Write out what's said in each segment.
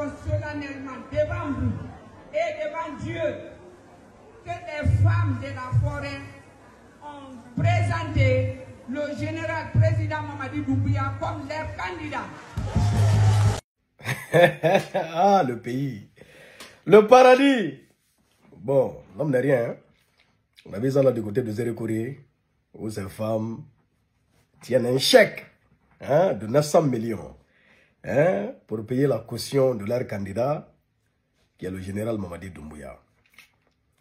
déclarons solennellement devant vous et devant Dieu que les femmes de la forêt ont présenté le général président Mamadi Doumbouya comme leur candidat. Ah, le pays. Le paradis. Bon, l'homme n'est rien. Hein? On a vu ça là du côté de Zérékouré, où ces femmes tiennent un chèque de 900 millions pour payer la caution de leur candidat, qui est le général Mamadi Doumbouya.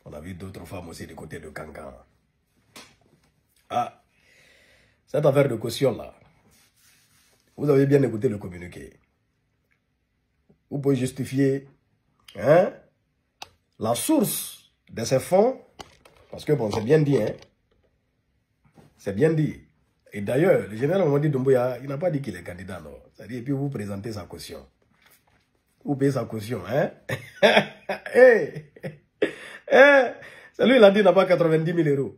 On a vu d'autres femmes aussi du côté de Kankan. Ah, cette affaire de caution-là, vous avez bien écouté le communiqué. Vous pouvez justifier la source de ces fonds, parce que bon, c'est bien dit, c'est bien dit. Et d'ailleurs, le général Mamadi Doumbouya, il n'a pas dit qu'il est candidat, non. C'est-à-dire, et puis vous présentez sa caution. Vous payez sa caution, c'est lui, il a dit qu'il n'a pas 90 000 euros.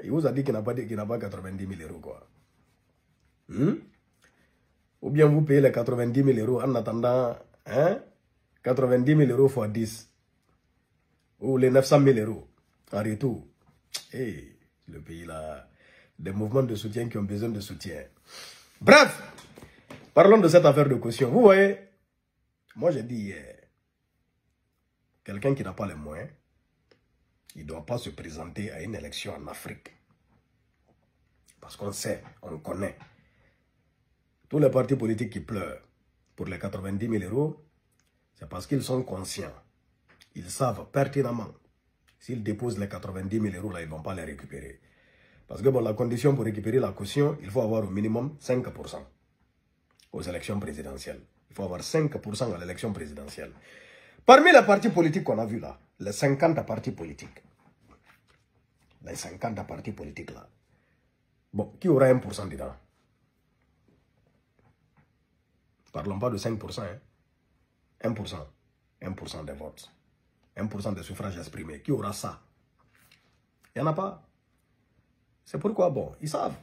Il vous a dit qu'il n'a pas 90 000 euros, quoi. Ou bien vous payez les 90 000 euros en attendant 90 000 euros fois 10. Ou les 900 000 euros en retour. Le pays là, des mouvements de soutien qui ont besoin de soutien. Bref, parlons de cette affaire de caution. Vous voyez, moi j'ai dit quelqu'un qui n'a pas les moyens, il ne doit pas se présenter à une élection en Afrique. Parce qu'on sait, on connaît. Tous les partis politiques qui pleurent pour les 90 000 euros, c'est parce qu'ils sont conscients. Ils savent pertinemment, s'ils déposent les 90 000 euros, là, ils ne vont pas les récupérer. Parce que bon, la condition pour récupérer la caution, il faut avoir au minimum 5% aux élections présidentielles. Il faut avoir 5% à l'élection présidentielle. Parmi les partis politiques qu'on a vus là, les 50 partis politiques, les 50 partis politiques là, bon, qui aura 1% dedans? Parlons pas de 5%, 1%. 1% des votes. 1% des suffrages exprimés. Qui aura ça? Il n'y en a pas. C'est pourquoi, bon, ils savent.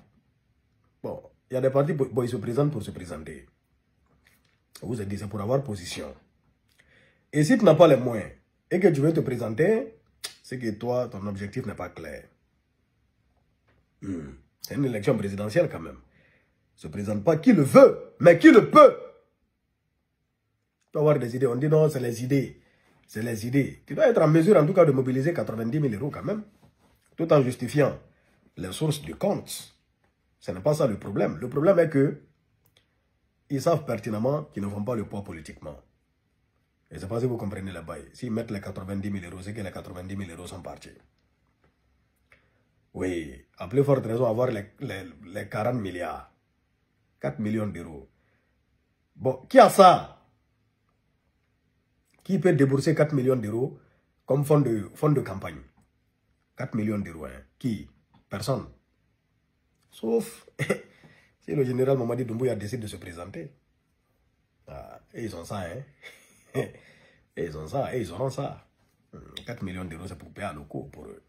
Bon, il y a des partis, bon, ils se présentent pour se présenter. Vous avez dit, c'est pour avoir position. Et si tu n'as pas les moyens et que tu veux te présenter, c'est que toi, ton objectif n'est pas clair. C'est une élection présidentielle quand même. Ne se présente pas qui le veut, mais qui le peut. Tu dois avoir des idées. On dit non, c'est les idées. C'est les idées. Tu dois être en mesure en tout cas de mobiliser 90 000 euros quand même. Tout en justifiant les sources du compte. Ce n'est pas ça le problème. Le problème est que ils savent pertinemment qu'ils ne font pas le poids politiquement. Et c'est pas si vous comprenez les bails. S'ils mettent les 90 000 euros, c'est que les 90 000 euros sont partis. Oui, à plus forte raison, avoir les 40 milliards. 4 millions d'euros. Bon, qui a ça? Qui peut débourser 4 millions d'euros comme fonds de campagne? 4 millions d'euros, Qui? Personne. Sauf si le général Mamadi Doumbouya décide de se présenter. Et ils ont ça, Et ils ont ça, et ils auront ça. 4 millions d'euros, c'est pour payer à locaux pour eux.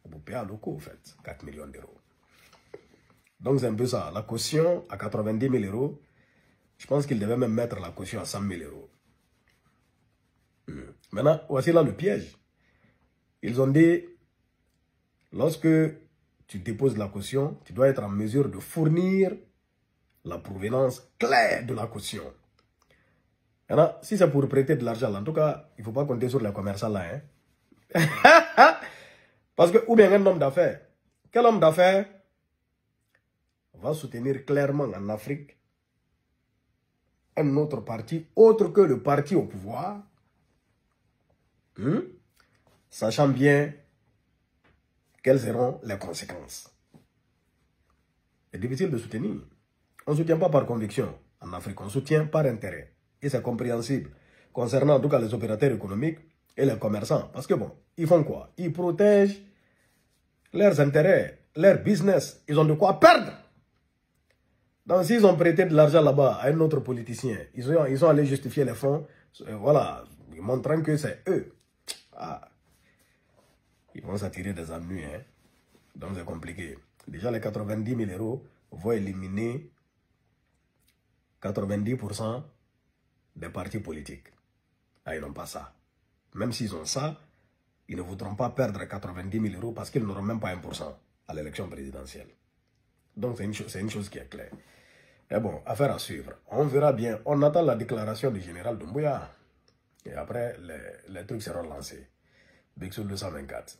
C'est pour payer à locaux, en fait. 4 millions d'euros. Donc c'est un peu ça. La caution à 90 000 euros, je pense qu'ils devaient même mettre la caution à 100 000 euros. Maintenant, voici là le piège. Ils ont dit, lorsque tu déposes la caution, tu dois être en mesure de fournir la provenance claire de la caution. Maintenant, si c'est pour prêter de l'argent, en tout cas, il ne faut pas compter sur les commerçants là. Parce que, ou bien un homme d'affaires. Quel homme d'affaires va soutenir clairement en Afrique un autre parti, autre que le parti au pouvoir, sachant bien quelles seront les conséquences? C'est difficile de soutenir. On ne soutient pas par conviction en Afrique, on soutient par intérêt. Et c'est compréhensible concernant en tout cas les opérateurs économiques et les commerçants. Parce que bon, ils font quoi? Ils protègent leurs intérêts, leur business. Ils ont de quoi perdre. Donc s'ils ont prêté de l'argent là-bas à un autre politicien, ils sont allés justifier les fonds, voilà, montrant que c'est eux. Ils vont s'attirer des ennuis. Donc c'est compliqué. Déjà les 90 000 euros vont éliminer 90% des partis politiques. Ah, ils n'ont pas ça. Même s'ils ont ça, ils ne voudront pas perdre 90 000 euros parce qu'ils n'auront même pas 1% à l'élection présidentielle. Donc c'est une chose qui est claire. Et bon, affaire à suivre. On verra bien. On attend la déclaration du général Doumbouya. Et après, les trucs seront lancés. Big Sur 224.